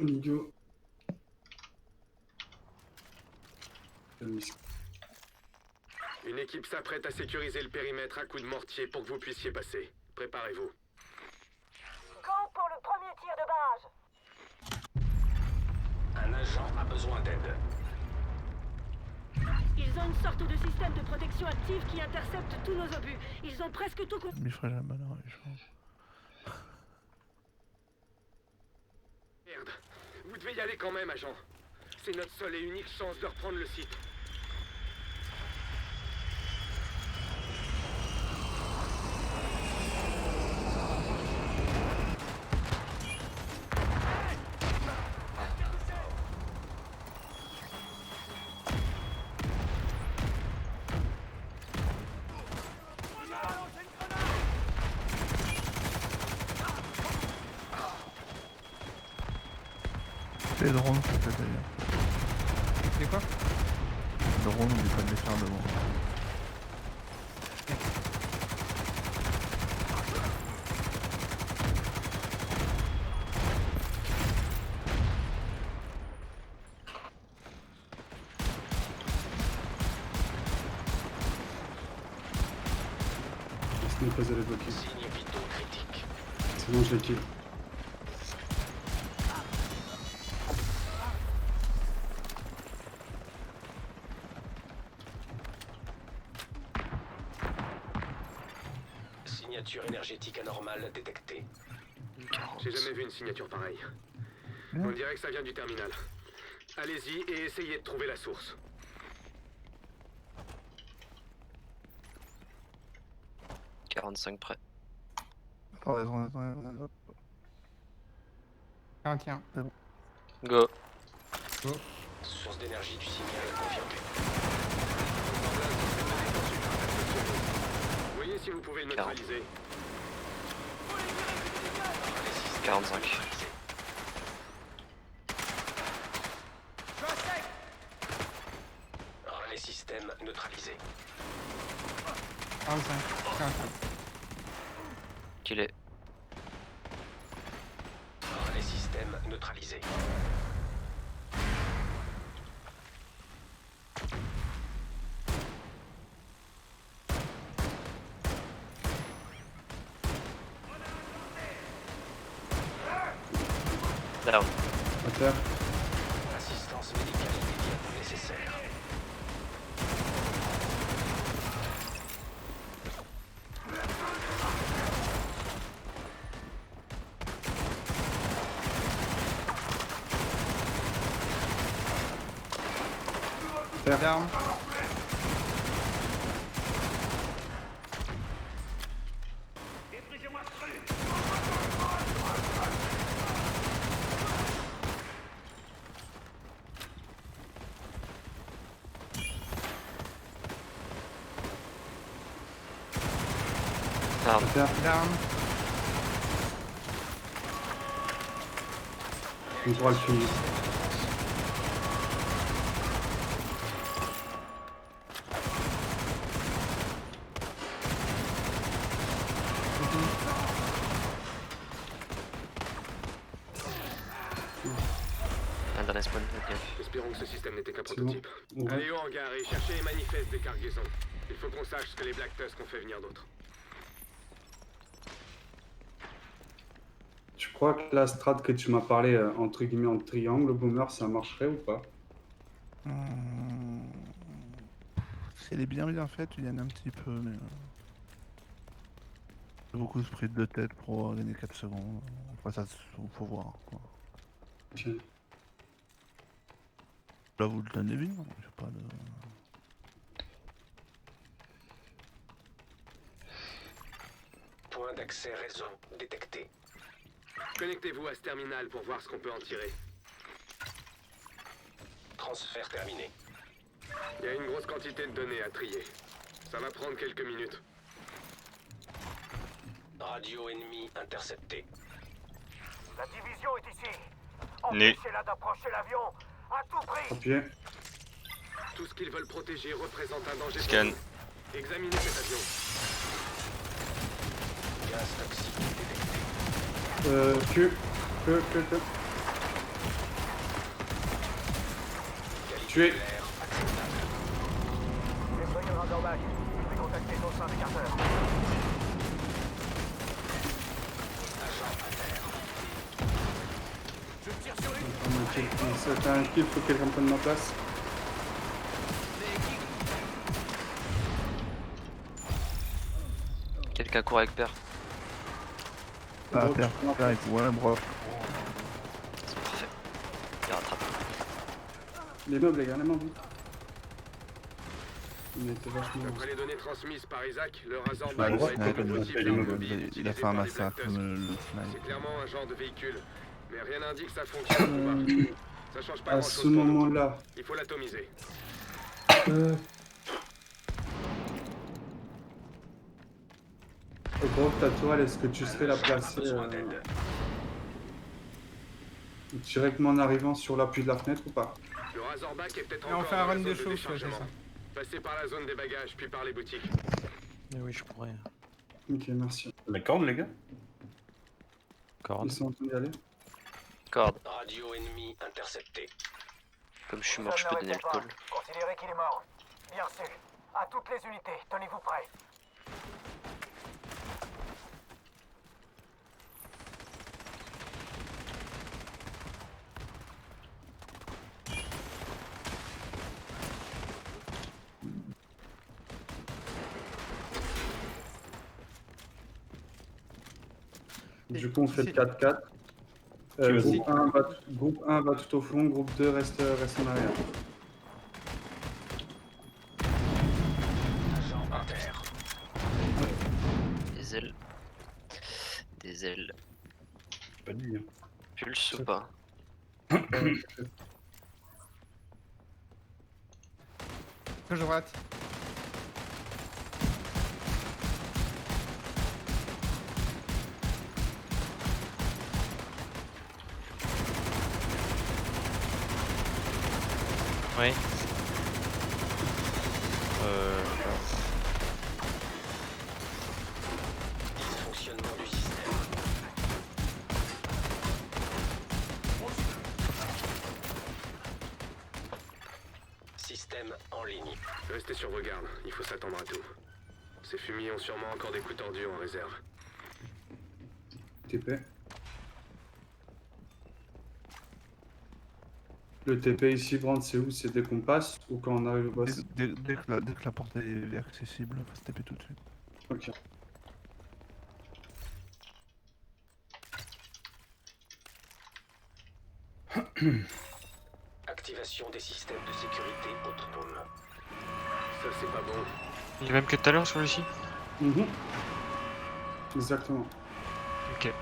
Idiot. Une équipe s'apprête à sécuriser le périmètre à coups de mortier pour que vous puissiez passer. Préparez-vous. Go pour le premier tir de barrage. Un agent a besoin d'aide. Ils ont une sorte de système de protection active qui intercepte tous nos obus. Ils ont presque tout compris. Mais je ferai jamais dans les champs. Merde. Vous devez y aller quand même, agent. C'est notre seule et unique chance de reprendre le site. Les drones, ça fait d'ailleurs. C'est quoi? Le drone, on n'est pas de les faire devant. Ce n'est pas à les bloquer. Signe vitaux critique. C'est bon, je l'ai kill. Signature énergétique anormale détectée. J'ai jamais vu une signature pareille. On dirait que ça vient du terminal. Allez-y et essayez de trouver la source. 45 près. Attendez. Ah tiens. Go. Source d'énergie du signal confirmée. Voyez si vous pouvez le neutraliser. 45. Relais système neutralisé. 45. 45. Qu'il est. Relais système neutralisé. Down. À terre. Assistance médicale immédiate nécessaire. Terre. Down. Down. À terre. Down. On pourra le finir. Un dernier spawn, ok. Espérons que ce système n'était qu'un C'est bon. prototype. Ouais. Allez au hangar et cherchez les manifestes des cargaisons. Il faut qu'on sache ce que les Black Tusk ont fait venir d'autres. Tu crois que la strat que tu m'as parlé, entre guillemets, en triangle, boomer, ça marcherait ou pas? Si elle est bien faite, tu gagnes un petit peu, mais... beaucoup de sprint de tête pour gagner 4 secondes. Après ça, faut voir, quoi. Tiens. Là, vous le donnez bien, j'ai pas de... Point d'accès réseau détecté. Connectez-vous à ce terminal pour voir ce qu'on peut en tirer. Transfert terminé. Il y a une grosse quantité de données à trier. Ça va prendre quelques minutes. Radio ennemie interceptée. La division est ici. Nu. Empêchez-la d'approcher l'avion à tout prix. Appuyez. Tout ce qu'ils veulent protéger représente un danger Scan. pour nous. Examinez cet avion. Gaz toxique détecté. Que. Tué. Déployez le Razorback. Je vais contacter ton sein de Carter. Ça fait un kill, faut que quelqu'un prenne ma place. Quelqu'un court avec père. Ah, Brock, terre, non. terre, ouais, Brock. C'est parfait. Il rattrape. Les meubles, les gars, les meubles. Il était vachement. D'après les données transmises par Isaac, le Ouais, Razorback le doit être sniper, le prototype il- d'arme il- mobile il a utilisé fait un par les Black massacre, Tusk. le C'est sniper. clairement un genre de véhicule, mais rien n'indique que ça fonctionne ou pas. Ça change pas À grand ce chose pour nous. moment-là, Il faut l'atomiser. Brock, ta toile, est-ce que tu serais la placer directement en arrivant sur l'appui de la fenêtre ou pas? Le Razorback est peut-être Et on encore fait dans un la run zone de de chauffe, ouais, c'est déchargement. ça. Passez par la zone des bagages, puis par les boutiques. Mais oui, je pourrais. Ok, merci. La corne, les gars? Corde. Ils sont en train d'y aller. Corde. Radio ennemi intercepté. Comme je suis mort, je peux donner le call. Considérez qu'il est mort. Bien reçu. À toutes les unités, tenez-vous prêts. Du coup, on fait le 4-4. Qui va-t-il Groupe 1 va tout au fond, groupe 2 reste en arrière. Des ailes. Des ailes. Pas dit, hein. Pulse ou pas? Gauche droite. Oui. Dysfonctionnement du système. Système en ligne. Restez sur vos gardes, il faut s'attendre à tout. Ces fumiers ont sûrement encore des coups tordus en réserve. TP. Le TP ici, Brand, c'est où? C'est dès qu'on passe ou quand on arrive au boss? Dès que la porte est accessible, faut se taper tout de suite. Ok. Activation des systèmes de sécurité autonomes. Ça c'est pas bon. Il est même que tout à l'heure sur le site. Mhm. Exactement. Ok.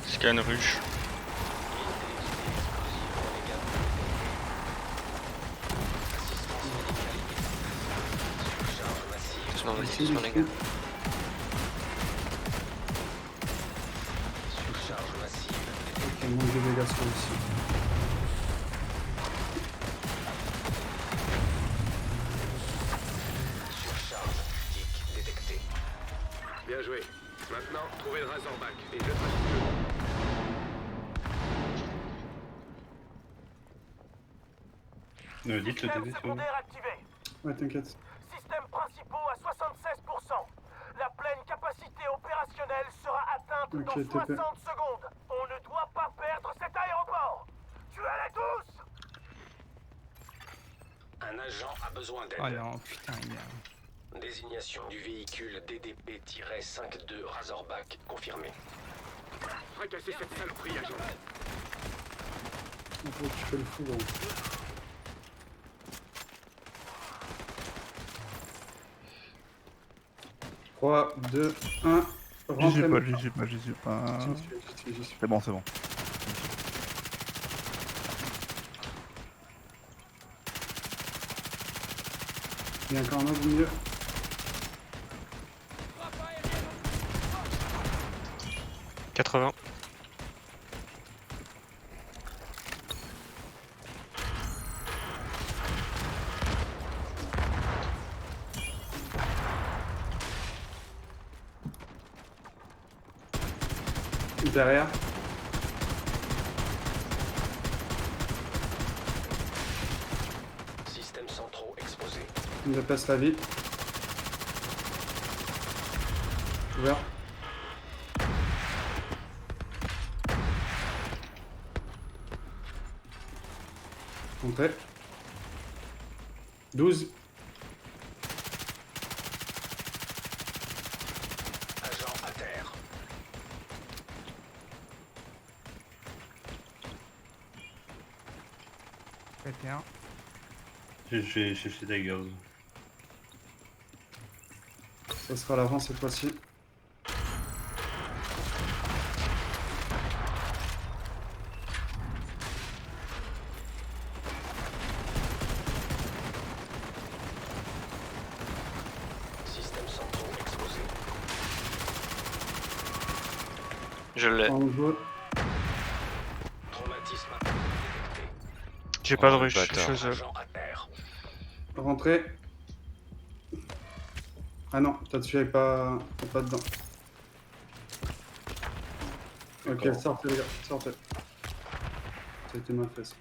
Scan ruche. Doucement, vas-y, doucement, les gars. Surcharge massive. Ok, manque de dégâts sur ici. Surcharge critique détectée. Bien joué. Maintenant, trouvez le Razorback et le trafiqueur. Dites le Système TV, s'il vous plaît. secondaire activé. Ouais, t'inquiète. Systèmes principaux à 76%. La pleine capacité opérationnelle sera atteinte Ok, dans TP. 60 secondes. On ne doit pas perdre cet aéroport. Tuez-les tous! Un agent a besoin d'aide. Oh non, putain, il y a... Désignation du véhicule DDP-52 Razorback confirmée. Fracassez cette saloperie, agent. En fait, tu fais le fou, bon. Trois, 2, 1. J'y suis Rentrez. pas, j'y suis pas, j'y suis pas. J'y suis. C'est bon, c'est bon. Il y a encore un autre au milieu. « 80. Derrière. Systèmes centraux exposés. Il me passe la vie. Ouvert. Entrée. 12. Agent à terre. Pété un. J'ai fait daggers. Ça sera l'avant cette fois-ci. Systèmes centraux exposés. Je l'ai. En jeu. Traumatisme détecté. J'ai pas de Oh, rush, je suis bâtard. chez eux. Agent à terre. Rentrée. Ah non, toi tu es pas dedans. Ok, D'accord. sortez les gars, sortez. C'était ma fesse.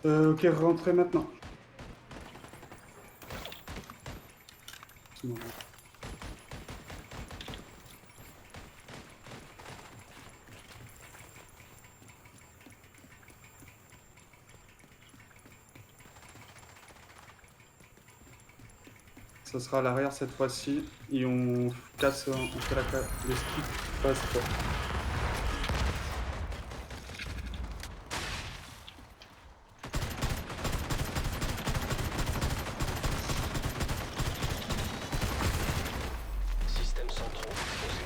Ok, rentrez maintenant. C'est bon. Ça sera à l'arrière cette fois-ci et on casse, on fait le skip passe quoi. Systèmes centraux exposés.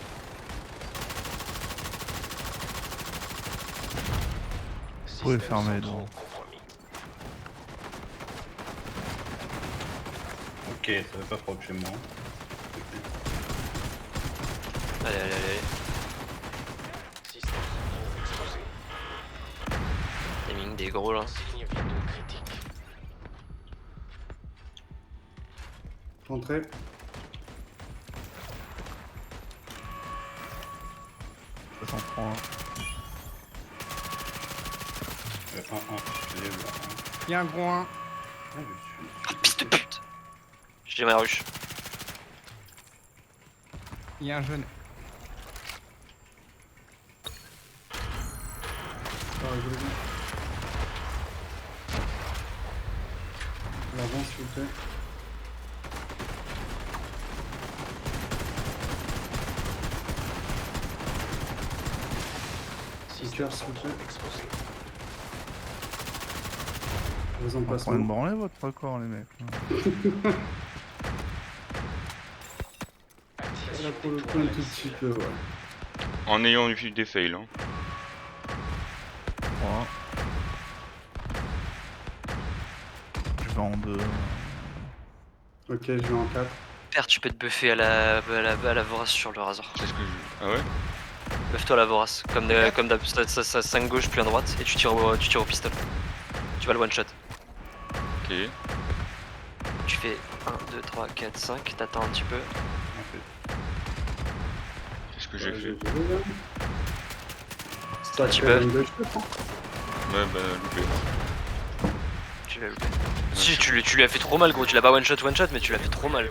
Vous pouvez Systèmes fermer, centraux donc. compromis. Ok, ça va pas propre chez moi. Allez, allez, allez. Systèmes centraux exposés. Timing des gros là. Signe vitaux critique. Rentrez. Ça s'en prend un. 1-1, je lève là. Il y a un gros 1. Fils de pute. J'ai ma ruche. Il y a un jeune. Ah, je l'ai vu. L'avant s'il vous plaît. Systèmes s'il vous centraux plaît. exposés. Vos On prend une emplacements. branlée votre record les mecs. Hein. Là pour le coup un tout petit peu, ouais. En ayant eu des fails. Hein. 3. Je vais en 2. Ok, je vais en 4. Père, tu peux te buffer à la vorace sur le rasoir. C'est ce que je... Ah ouais. Buff-toi à la vorace. Comme d'hab, ça 5 gauche puis un droite et tu tires au pistolet. Tu vas le one shot. Ok. Tu fais 1, 2, 3, 4, 5. T'attends un petit peu. C'est ce que j'ai fait. Ça Tu fait peux. 22 chutes, hein. Ouais, bah, loupé. Tu l'as loupé. Si, tu lui as fait trop mal, gros. Tu l'as pas one shot, mais tu l'as fait trop mal.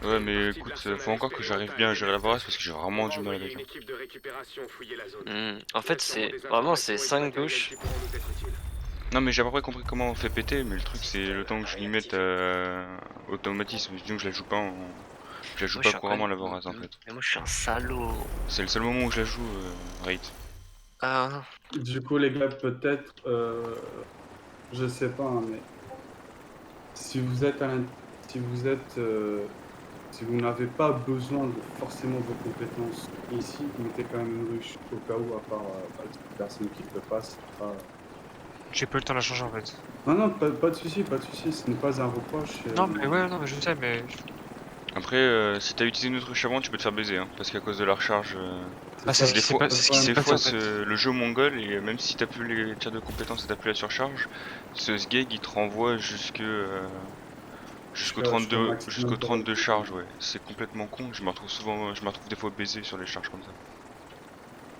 Ouais, mais écoute, faut encore que j'arrive bien à gérer la vorace parce que j'ai vraiment du mal avec. Une équipe de récupération fouiller la zone. En fait, c'est vraiment c'est 5 gauche. Non, mais j'ai à peu près compris comment on fait péter, mais le truc c'est le temps que je lui mette automatisme. Disons que je la joue pas en. Je la joue Moi, pas je suis un couramment la con. vorace en fait. Mais moi, je suis un salaud. C'est le seul moment où je la joue, Raid. Ah non. Du coup les gars peut-être, je sais pas hein, mais si vous êtes si vous n'avez pas besoin de forcément vos compétences ici, mettez quand même une ruche au cas où à part personne qui peut pas, c'est pas... J'ai pas eu le temps de la changer en fait. Non, pas de soucis, ce n'est pas un reproche. Non, mais ouais, non, mais je sais, mais. Après, si t'as utilisé notre rush avant, tu peux te faire baiser, hein, parce qu'à cause de la recharge. Ah, c'est des ce fois, qui c'est s'est ce qui passé, défausse le jeu mongol, et même si t'as plus les tirs de compétences et t'as plus la surcharge, ce sgeg il te renvoie jusque Jusqu'au Je fais un 32, maximum jusqu'au pour 32 rester. charges, ouais. C'est complètement con. Je me retrouve des fois baisé sur les charges comme ça.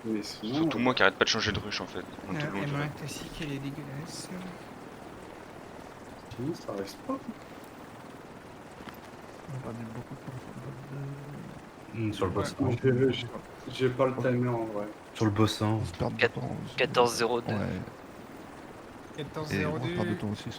Mais sinon, Surtout moi qui arrête pas de changer de rush en fait. Dans tout le long du M1 raid. classique, elle est dégueulasse. sinon, ça reste pas. On va perdre beaucoup de temps sur le Sur le boss. J'ai pas le timer en vrai. Sur le boss 1. On se perd de temps. aussi. 14-02. Ouais. Et on se perd de 14-02. temps aussi sur